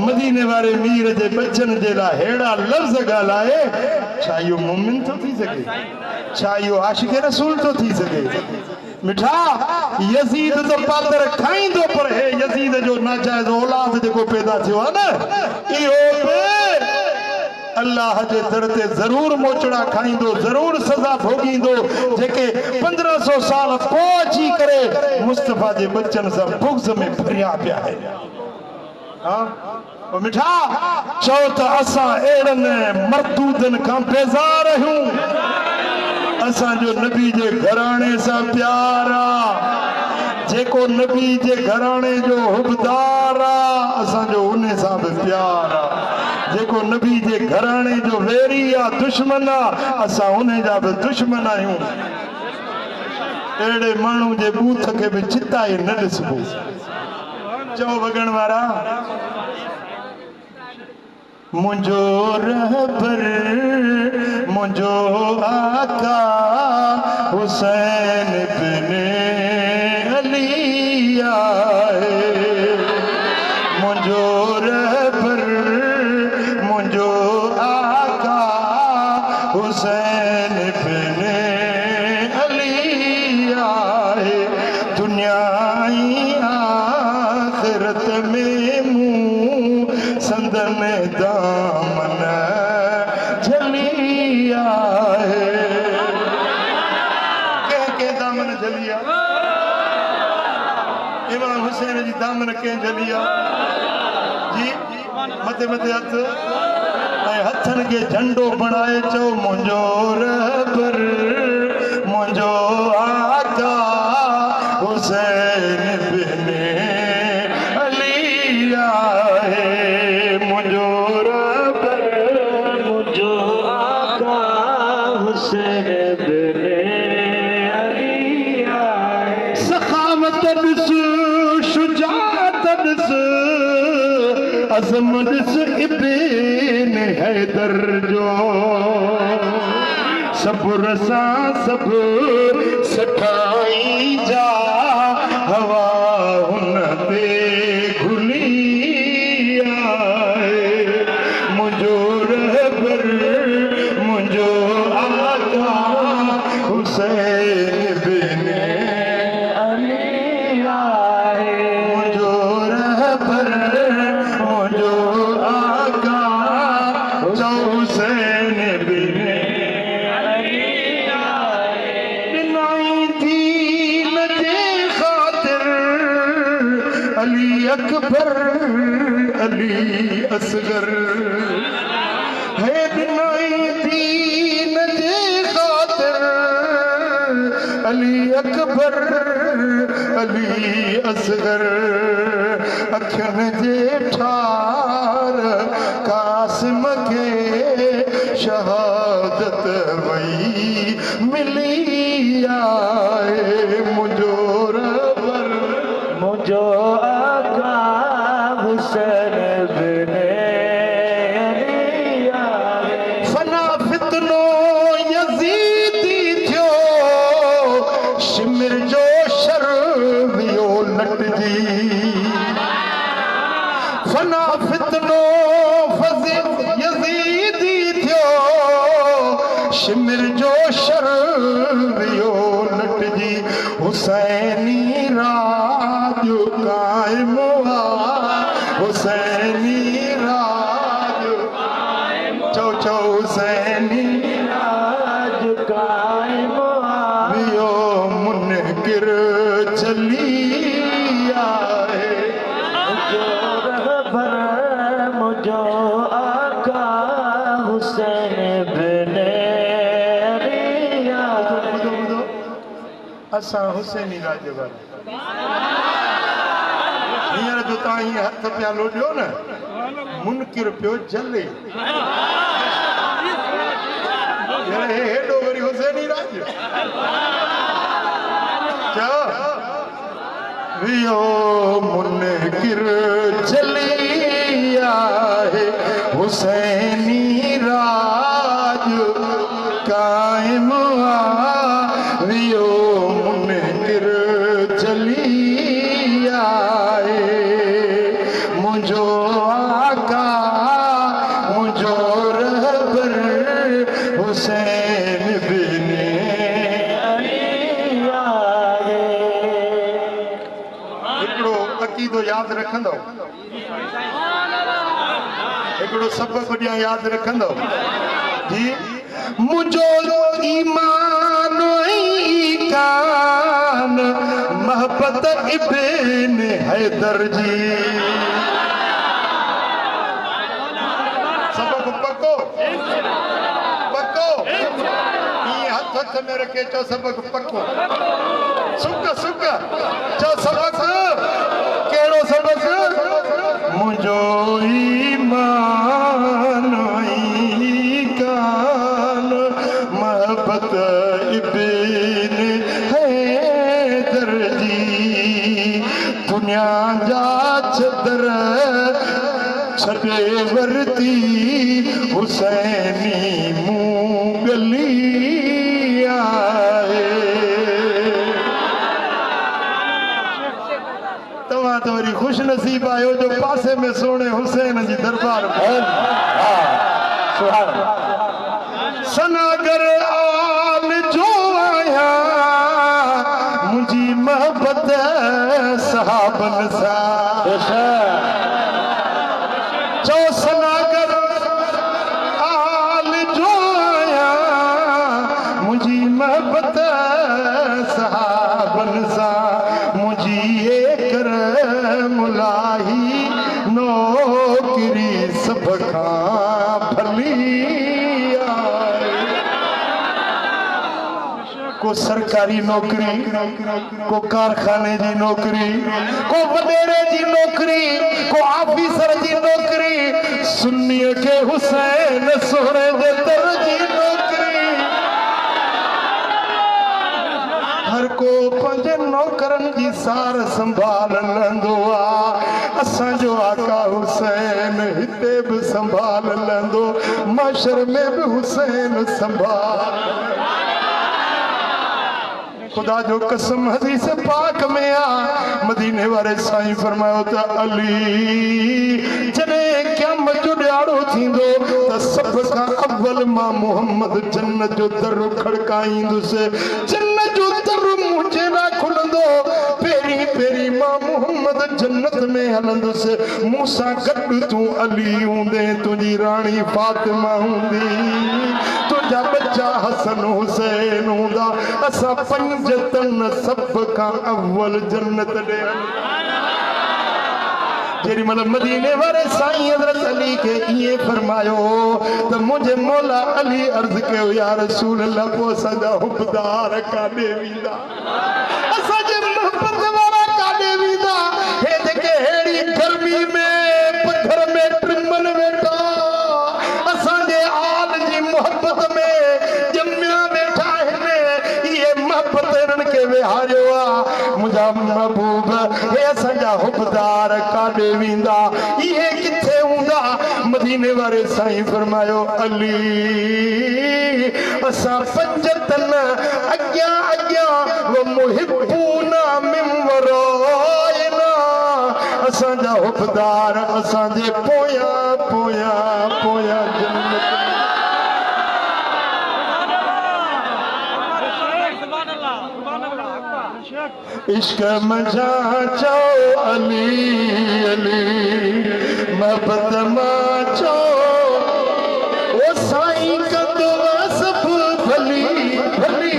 मदीने वारे मीर जे बच्चनि जे लाइ अहिड़ा लफ़्ज़ ॻाल्हाए छा इहो मोमिन थो थी सघे छा इहो आशिक़ रसूल थो थी सघे मिठा यज़ीद तो पातर खाईंदो पर हे यज़ीद जो नाजायज़ औलाद जेको पैदा थियो आहे न इहो अल्लाह जे दर ते ज़रूर मोचड़ा खाईंदो ज़रूर सज़ा भोगींदो जेके 1500 साल पोइ अची करे मुस्तफ़ा जे बच्चनि सां बुग़्ज़ में भरिया पिया आहिनि मिठा चओ त असां अहिड़नि मरदूदनि खां बेज़ार आहियूं असांजो नबी जे घराणे सां प्यार आहे जेको नबी जे घराणे जो हुबदार आहे असांजो उन सां बि प्यार आहे जेको नबी जे घराणे जो वेरी आहे दुश्मन आहे असां उन जा बि दुश्मन आहियूं अहिड़े माण्हू जे बूथ खे बि चिताए न ॾिसबो चओ वॻण वारा मुंहिंजो रहबर मुंहिंजो आका हुसैन बिन अली आहे मुंहिंजो रहबर मुंहिंजो आका हुसैन बिन अली आहे दुनिया आख़िरत में मूं संदन दामन झली आहे के दामन झली आहे इमाम हुसैन जी दामन के झली आहे जी मथे मथे हथ ऐं हथनि खे झंडो बणाए चओ मुंहिंजो रहबर मुंहिंजो आका हुसैन बिन अली आहे मुंहिंजो रहबर मुंहिंजो आका हुसैन बिन अली आहे सखावत ॾिस शुजाअत ॾिस अज़म ॾिस इब्न हैदर जो सबुर सां सभु सठाई जा हवा हुन ते घुली आहे मुंहिंजो रहबर मुंहिंजो आका हुसैन बिन अली आहे मुंहिंजो रहबर मुंहिंजो आका हुसैन बिन अली अकबर अली असगर है बिनाई दीन जे खातिर अली अकबर अली असगर अखियुनि जे ठार कासिम खे शहादत वई मिली आहे मुंहिंजो रहबर मुंहिंजो आका हुसैन बिन अली आहे फना फितनो यज़ीदी थियो शिमिर जो शर वियो लटजी फना फितनो यज़ीदी थियो शिमिर जो शर हुसैनी राज कायम हुआ, हुसैनी राज चौ चौ हुसैनी राज कायम वियो मुनकिर चली आए, मुझो रहबर मुझो आका हुसैन बिन रिया। असां हुसैनी राज वारा हींअर जो तव्हां हीअं हथ पिया लोॾियो न मुनकिर पियो जले हेॾो वरी हुसैनी राज चओ वियो मुनकिर जली आहे हुसैनी राज कायम आहे वियो मुनकिर जली आहे मुंहिंजो आका मुंहिंजो रहबर हुसैन बिन हिकिड़ो अक़ीदो यादि रखंदो हिकिड़ो सबक़ ॾियां यादि रखंदो जी मुंहिंजो ईमान कान मोहब्बत इब्न हैदर जी सबक़ पको पको ईअं हथ हथ में रखे चओ सबक़ पको सुक सुक चओ सबक़ कहिड़ो सबक़ मुंहिंजो ईमान कान मोहब्बत इब्न हैदर जी दुनिया जा छदर छॾे वरती हुसैनी मूं गली आहे तव्हां त वरी ख़ुशि नसीब आहियो जो पासे में सोणे हुसैन जी दरबार में सनागर आल जो आहियां मुंहिंजी मोहब्बत सहाबन सां चओ सनागर आल जो आहियां मुंहिंजी मोहब्बत सहाबन सां मुंहिंजी कर मुलाही नौकरी सभ खां भली को सरकारी नौकरी को कारखाने जी नौकरी को वडेरे जी नौकरी को ऑफिसर जी नौकरी सुन्नीअ खे हुसैन सोहरे जे दर जी नौकरी हर को पंहिंजे नौकरनि जी सार संभाल लंदो आहे असांजो आका हुसैन हिते बि संभाल लंदो माशर में बि हुसैन संभाल खुदा जो कसम हदीस पाक में आ मदीने वारे साईं फरमायो त अली जॾहिं क़यामत जो ॾियारो थींदो त सभ खां अव्वल मां मुहम्मद जन्नत जो दर खड़काईंदुसि जन्नत जो दर मुंहिंजे लाइ खुलंदो पहिरीं पहिरीं मां मुहम्मद जन्नत में हलंदुसि मूंसां गॾु तूं अली हूंदे तुंहिंजी राणी फातिमा हूंदी तुंहिंजा बच्चा हसन हुसैन हूंदा असां पंज तन सभ खां अव्वल जन्नत ॾे जेॾी महिल मदीने वारे साईं हज़रत अली खे ईअं फरमायो त मुंहिंजे मौला अली अर्ज़ कयो या रसूल अल्लाह पोइ असांजा हुबदार काॾे वेंदा असांजे मोहब्बत वारा काॾे वेंदा हे जेके अहिड़ी गर्मी में पथर में टिमन वेठा असांजे आल जी मोहब्बत में ॼमिया वेठा आहिनि इहे मोहब्बत हिननि खे विहारियो आहे मुंहिंजा महबूब हे असांजा हुबदार काॾे वेंदा इहे किथे हूंदा मदीने वारे साईं फरमायो अली असां पंज तन अॻियां अॻियां व मुहिबूना मिन वराइना असांजा हुबदार असांजे पोयां पोयां पोयां जन्नत इश्क मजा चो अली अली मोहब्बत माचो ओ साईं कदो सब भली भली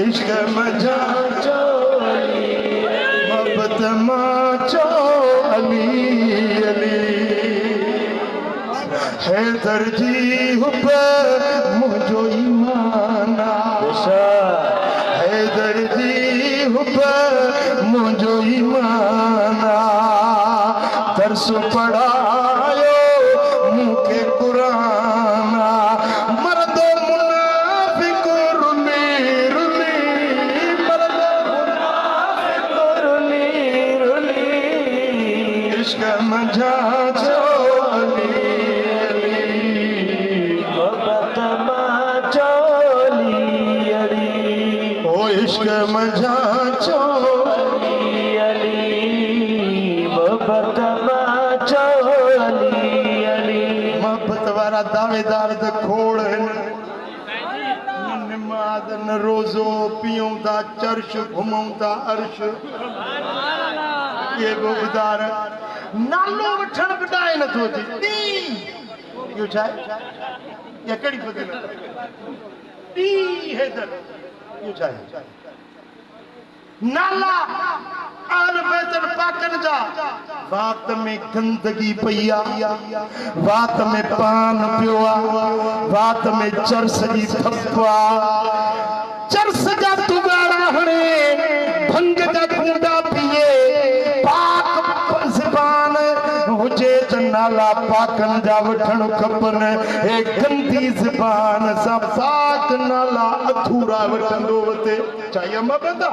इश्क मजा चो अली मोहब्बत माचो अली अली हैदर जी हुब मुझो ईमाना हैदर जी हुब मुझो ईमाना दर्स पढ़ायो मुखे कुराना मर्दो मुनाफिक रुली रुली मर्दो मुनाफिक रुली रुली इश्क मजा चो अली अली मोहब्बत माचो अली अली ओ इश्क मजा चो अली मोहब्बत माचो अली अली मोहब्बत वारा दावेदार द खोड़ न नमाज न रोजो पियूं ता चर्च घुमूं ता अर्श ये बोदार नालो वठण बडाए न थो दी क्यों चाहे या कड़ी फजीलत दी हैदर क्यों चाहे नाला आल बैतन पाकन जा वात में गंदगी पईया वात में पान पियोआ वात में चरस जी थपवा चरस जा तुगाड़ा हणे भंग जा कूंडा पिए पाक ज़बान हुजे त नाला पाकन जा वठण खपन हे गंदी ज़बान सा पाक नाला अधूरा वठंदो वते चाहिए मबदा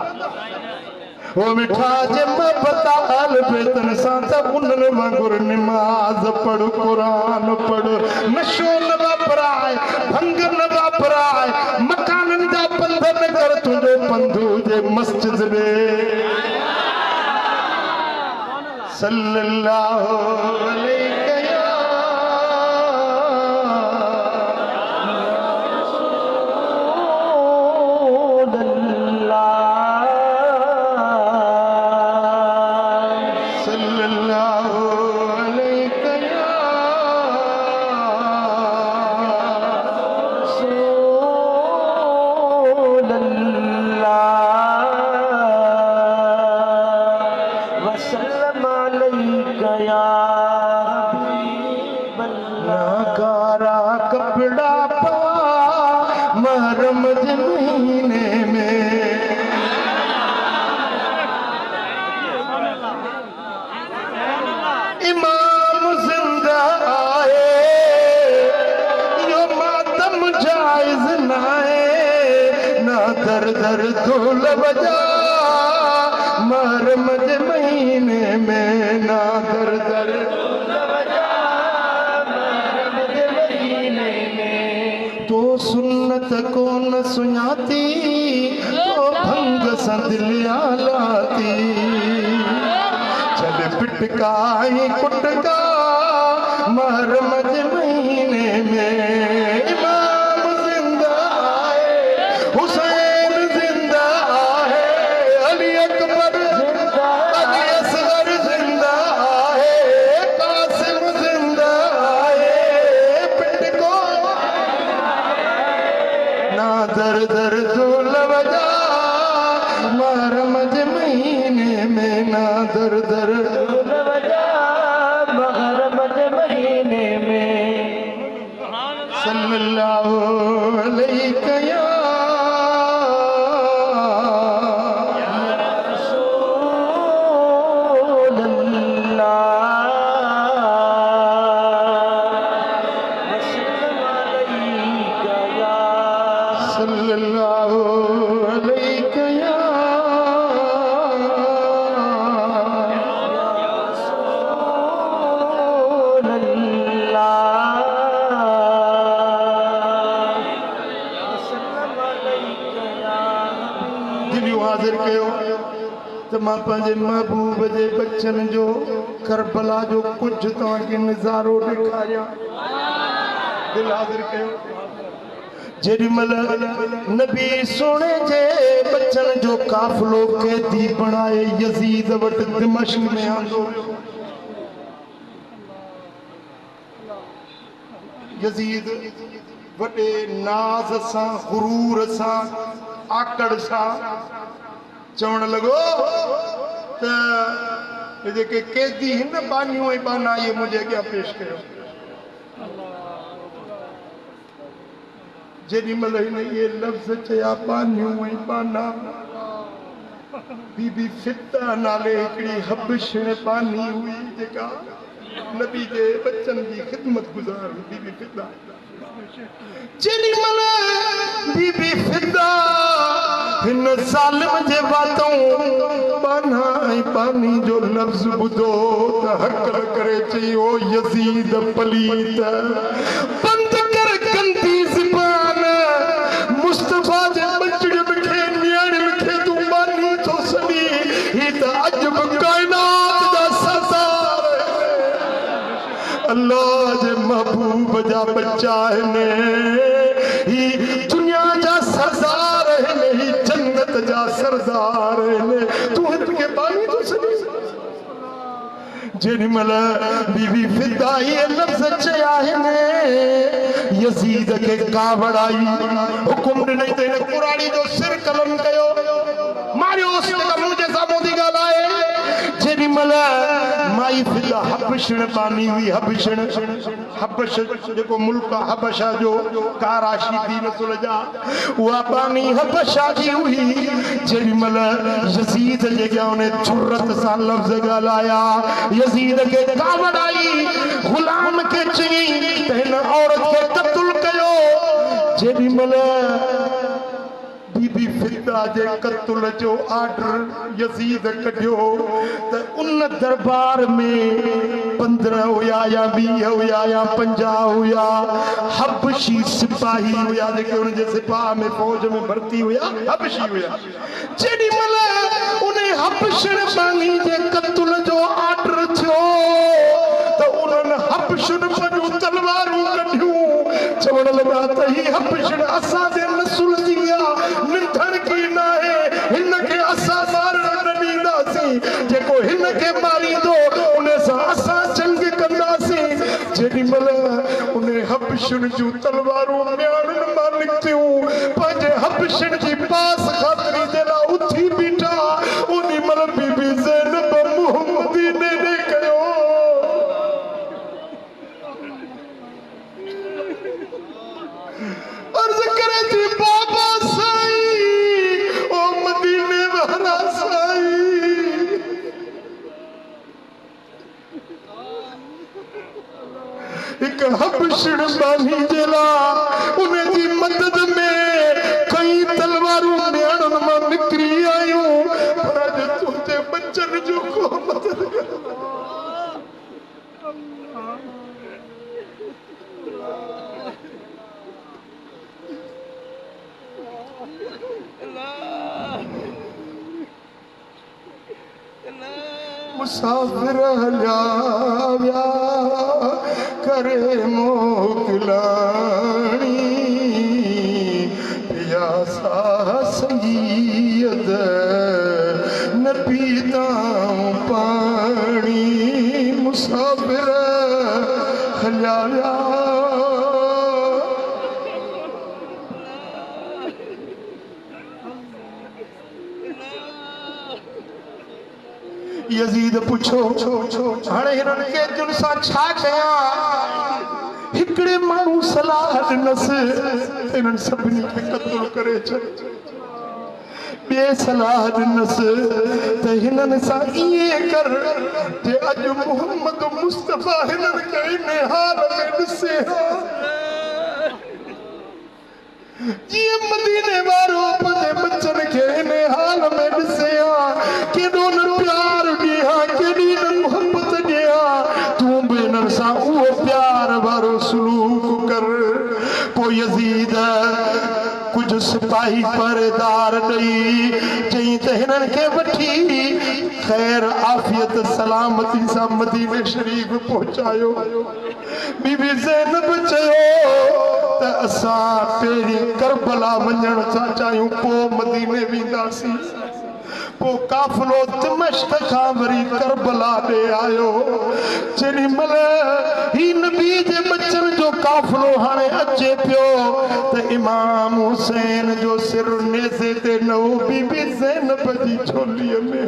वो मिठा जे मबता आल बेतन सा त उनन वांगुर नमाज पढ़ कुरान पढ़ नशो न वापराए भंग न वापराए मकानन जा पंध न कर तुंजो पंधु जे मस्जिद में सल्लल्लाहु अलैहि कपड़ा पा महरम महीने में इमाम जिंदा आए यो मातम जायज नाए ना दर दर धूल बजा महरम महीने में ना दर दर तो सुन्नत को न सुनाती तो भंग संदिलिया लाती चल पिटकाई कुटका महरम महीने में इमाम जिंदा आए हुसैन जिंदा आए अली अकबर अली असगर जिंदा आए कासिम जिंदा आए पिटको ना दर दर धूल बजा महरम महीने में ना दर दर धूल बजा महरम महीने में सल्लल्लाहु अलैहि या रसूल अल्लाह सल्लल्लाहु अलैहि या हाजिर कयो तो मां पंहिंजे महबूब जे बच्चन जो करबला जो कुछ तव्हांखे नज़ारो ॾेखारियां दिल हाजिर कयो जेडी मल नबी सोने जे बचन जो काफिलो कैदी बनाए यजीद वट दिमश्क में आंदो यजीद वडे नाज सा गुरूर सा आकड़ सा चवण लगो त जेके कैदी हिन बानियो ऐं बाना ये मुझे अॻियां पेश कयो जेडी मल हिन ये लफ्ज़ चया बानियो ऐं बाना बीबी फिदा नाले हिकिड़ी हबशण बानी हुई जेका नबी जे बच्चन जी खिदमत गुज़ार बीबी फिदा जेडी मल बीबी फिदा हिन सालिम जे बातों बाना ऐं बानी जो लफ्ज़ ॿुधो त हकल करे चई ओ यज़ीद पलीत बंद कर गंदी ज़बान मुस्तफा जे बचड़ियुनि खे नियाणियुनि खे तूं बानी थो सॾी ही त अजब काइनात जा सरदार अल्लाह जे महबूब जा बच्चा आहिनि ही दुनिया जा सरदार आहिनि ही जन्नत जा सरदार आहिनि तूं हिनखे बानी थो सॾी जेडी मल बीबी फिदा ये लफ्ज़ चया आहिनि यज़ीद खे कावड़ आई हुकुम ॾिनई त हिन कुराड़ी जो सिर कलम कयो मारियोसि जेका मुंहिंजे साम्हूं थी ॻाल्हाए जेडी मल माई फिदा हबशण बानी हुई हबशण हबश जेको मुल्क हबशा जो काराशी दी नसुल जा उहा बानी हबशा जी हुई जेडी मल यज़ीद जे अॻियां उन जुर्रत सां लफ़्ज़ ॻाल्हाया यज़ीद खे कावड़ आई गुलाम खे चई त हिन औरत खे क़त्ल कयो जेडी मल बीबी फिदा जे क़त्ल जो आर्डर यज़ीद कढियो त उन दरबार में 15 हुया या 20 हुया या 50 हुया हबशी सिपाही हुया जेके उन जे सिपाह में फौज में भर्ती हुया हबशी हुया जेडी मल उन हबशण बानी जे क़त्ल जो आर्डर थियो त उन्हनि हबशण पंहिंजूं तलवारूं कढियूं चवण लॻा त ही हबशण असांजे नसुल जी निंधण की न आहे हिन खे असां मारण न ॾींदासीं जेको हिन खे मारींदो उन सां असां जंग कंदासीं जेॾी महिल उन हबशण जूं तलवारूं म्याणुनि मां निकितियूं पंहिंजे हबशण जी पास ख़ातिरी जे लाइ उथी बीठा उन महिल बीबी ज़ैनब मुहम्मदी ने कयो अर्ज़ करे थी बाबा साईं ओ मदीने वारा साईं एक हबशण बानी जे लाइ उन जी मदद में कई तलवारूं म्याणुनि मां निकिरी आयूं पर अॼु तुंहिंजे बचनि जो को मदद मुसाफिर हलिया विया करे मोकिलाणी प्यासा संगीत न पीता पाणी मुसाफिर हलिया विया यज़ीद पुछो हाणे हिननि कैदियुनि सां छा कयां हिकिड़े माण्हू सलाह ॾिनसि हिननि सभिनी खे क़त्ल करे छॾ ॿिए सलाह ॾिनसि त हिननि सां ईअं कर जे अॼु मोहम्मद मुस्तफ़ा हिननि खे इन हाल में ॾिसे जीअं मदीने वारो पंहिंजे बचनि खे इन हाल में ॾिसे केॾो न प्यार ॾियां केॾी न मोहब्बत ॾियां तूं बि हिननि सां उहो प्यार वारो सलूक कर पोइ यज़ीद कुझु सिपाही पहरेदार ॾेई चई त हिननि खे वठी ख़ैर आफ़ियत सलामती सां मदीने शरीफ़ पहुचायो बीबी ज़ैनब चयो त असां पहिरीं करबला वञण था चाहियूं, पोइ मदीने वेंदासीं। पोइ काफ़िलो दिमश्क खां वरी करबला ॾे आयो। जेॾी महिल ही नबी जे बचन जो काफ़िलो हाणे अचे पियो त इमाम हुसैन जो सिर नेज़े ते न हो, बीबी ज़ैनब जी झोलीअ में।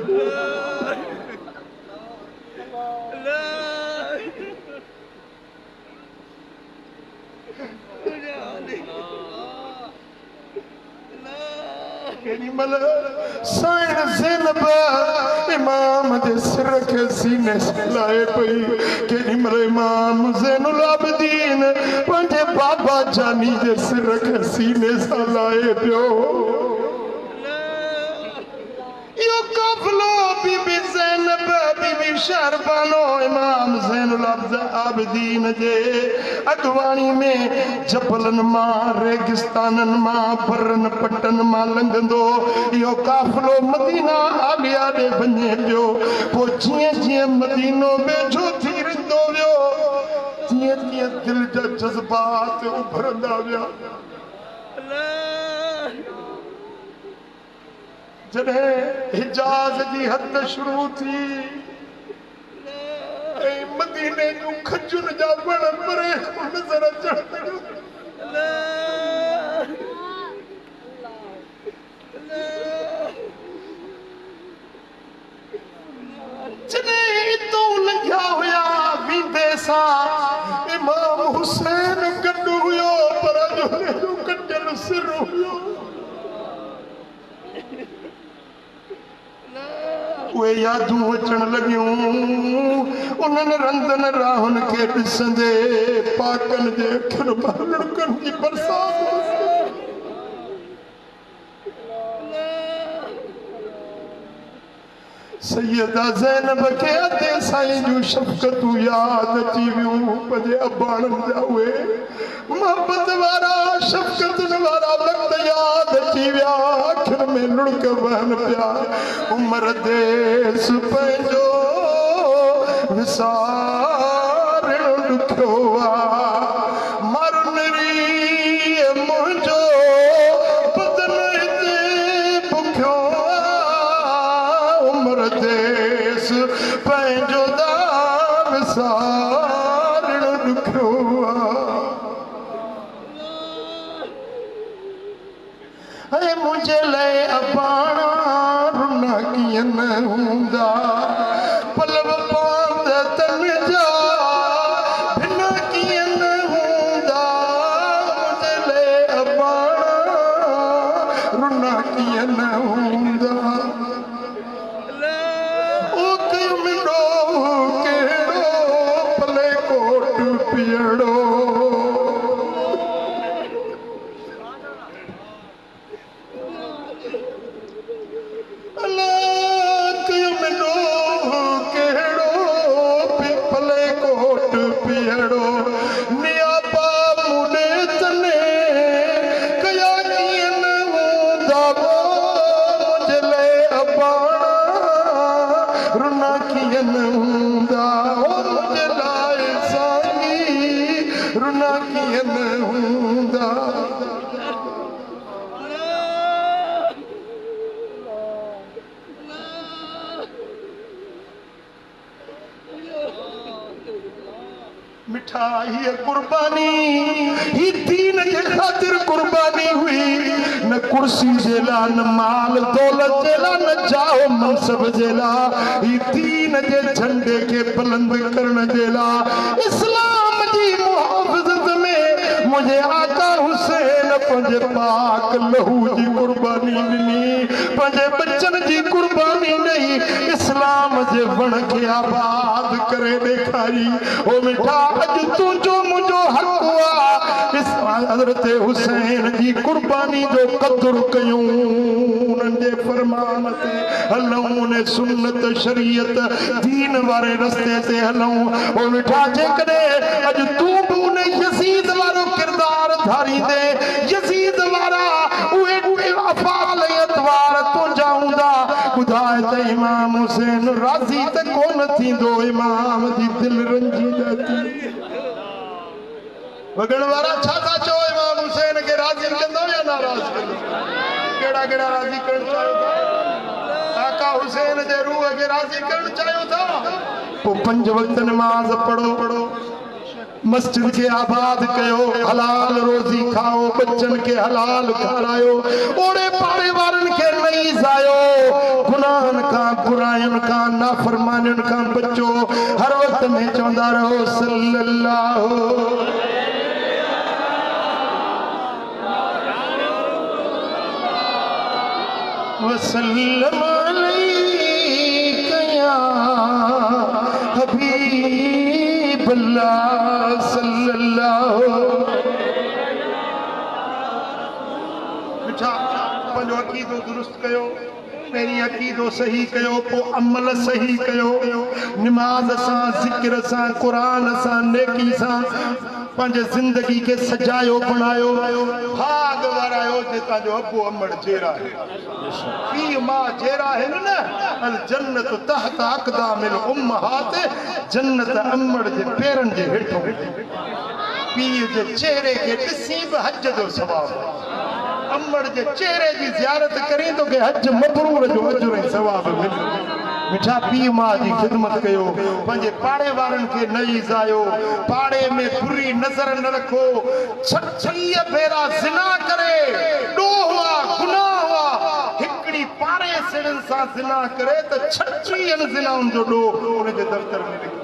साइण ज़ैनब इमाम जे सिर खे सीने से लाए पई। केॾी महिल इमाम ज़ैनुल आबिदीन पंहिंजे बाबा जानी जे सिर खे सीने सां लाए पियो। इहो काफ़िलो बीबी ज़ैनब, बीबी शहरबानो इमाम ज़ैनुल आबिदीन जे अॻवाणी में जबलनि मां, रेगिस्ताननि मां, बरन पटनि मां लंघंदो इहो काफ़िलो मदीना आलिया ॾे वञे पियो। पोइ जीअं जीअं मदीनो वेझो थी रहंदो वियो, तीअं तीअं दिलि जा जज़्बात उभरंदा विया। जॾहिं हिजाज़ जी हद शुरू थी ऐं मदीने जूं खजुनि जा वण परे नज़र अचण, जॾहिं इतो लंघिया हुया वींदे सां इमाम हुसैन गॾु हुयो, पर जो कटियल सिर हुयो। उहे यादूं अचण लॻियूं उन्हनि रंधनि राहुनि खे ॾिसंदे, पाकनि जे अखियुनि मां लुड़कनि जी बरसात। सैयदा ज़ैनब खे अते साईं जूं शफ़क़तूं यादि अची वियूं, पंहिंजे अबाणनि जा उहे मोहबत वारा शफ़क़तुनि वारा वक़्त यादि अची विया। अखियुनि में लुड़क वहनि पिया। उमर देस पंहिंजो विसारण ॾुखियो आहे, मारुनरी मुंहिंजो बदन हिते बुखियो आहे। उमर देस पंहिंजो दा विसारण ॾुखियो आहे। मुंहिंजे लाइ अबाणा रुना कीअं न हूंदा, पलव पांद तन जा भिना कीअं न हूंदा। मुंहिंजे लाइ अबाणा रुना कीअं न हूंदा। ओ कयो मिंडो कहिड़ो भले कोट पीअड़ो, हीअ कुर्बानी ही दीन जे ख़ातिर कुर्बानी हुई, न कुर्सी जे लाइ, न माल दौलत जे लाइ, न जाओ मनसब जे लाइ। ही दीन जे झंडे खे बुलंद करण जे लाइ, इस्लाम जी मुहाफ़िज़त में मुंहिंजे आका हुसैन पंहिंजे पाक लहू जी कुर्बानी ॾिनी, पंहिंजे बचन जी कुर्बानी ॾेई इस्लाम जे वण खे आबाद करे ॾेखारी। ओ मिठा अॼु तुंहिंजो मुंहिंजो हक़ आहे, हज़रत हुसैन जी कुर्बानी जो क़दुरु कयूं, उन्हनि जे फरमान ते हलूं, उन सुन्नत शरीयत दीन वारे रस्ते ते हलूं। ओ मिठा जेकॾहिं अॼु तूं बि उन यज़ीद वारो किरदार धारींदे, यज़ीद वारा उहे अफ़ाल अतवार तुंहिंजा हूंदा, ॿुधाए त इमाम हुसैन राज़ी त कोन थींदो, इमाम जी दिलि रंजीदा थी। वॻण वारा छा था चओ? नाराज़ कयो केड़ा केड़ा राज़ी करण चाहियो था आका हुसैन जे रूह खे राज़ी करण चाहियो था पोइ 5 वक्त नमाज़ पढ़ो मस्जिद के आबाद कयो हलाल रोज़ी खाओ बच्चन के हलाल खारायो ओड़े पाड़े वारन के नहीं जायो गुनाहन का बुरायन का नाफरमानियन का बचो हर वक्त में चवंदा रहो सल्लल्लाहु वसल्लम अलैका या हबीब अल्लाह सल्लल्लाहु मिठा पंहिंजो अक़ीदो दुरुस्त कयो पहिरीं अक़ीदो सही कयो पोइ अमल सही कयो निमाज़ सां ज़िक्र सां क़ुरान सां नेकी सां पंहिंजे ज़िंदगी खे सजायो बणायो भाग वारायो जे तव्हांजो अबू अमड़ जहिड़ा पीउ मां जहिड़ा आहिनि न अल जन्नत तहत अक़दामिल उम्महात जन्नत अमड़ जे पेरनि जे हेठो पीउ जे चेहरे खे ॾिसी बि हज जो सवाबु अमड़ जे चेहरे जी ज़ियारत करीं तोखे हज मबरूर जो अजर ऐं सवाबु मिले मिठा पीउ मां जी ख़िदमत कयो पंहिंजे पाड़े वारनि खे न ईज़ायो पाड़े में बुरी नज़र न रखो 36 भेरा ज़िना करे ॾोह गुनाह हुआ हिकिड़ी पाड़े सिड़नि सां ज़िना करे त 36 ज़िनाउनि जो ॾोह उनजे दफ़्तर में लिखी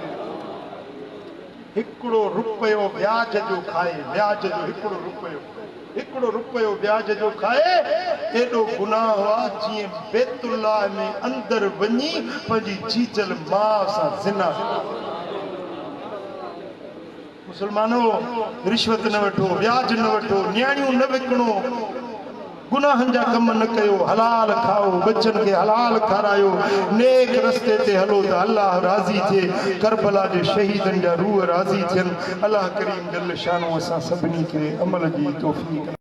हिकिड़ो रुपयो व्याज जो खाए व्याज जो हिकिड़ो रुपयो व्याज जो खाए एॾो गुनाह हुआ जीअं बैतुल्लाह में अंदर वञी पंहिंजी जीजल मां सां ज़िना मुसलमानो रिश्वत न वठो व्याज न वठो न्याणियूं न विकिणो गुनाहनि जा कम न कयो हलाल खाओ बच्चन खे हलाल खारायो नेक रस्ते ते हलो त अल्लाह राज़ी थिए करबला जे शहीदनि जा रूह राज़ी थियनि अल्लाह करीम जल शानो असां सभिनी खे अमल जी तौफ़ीक़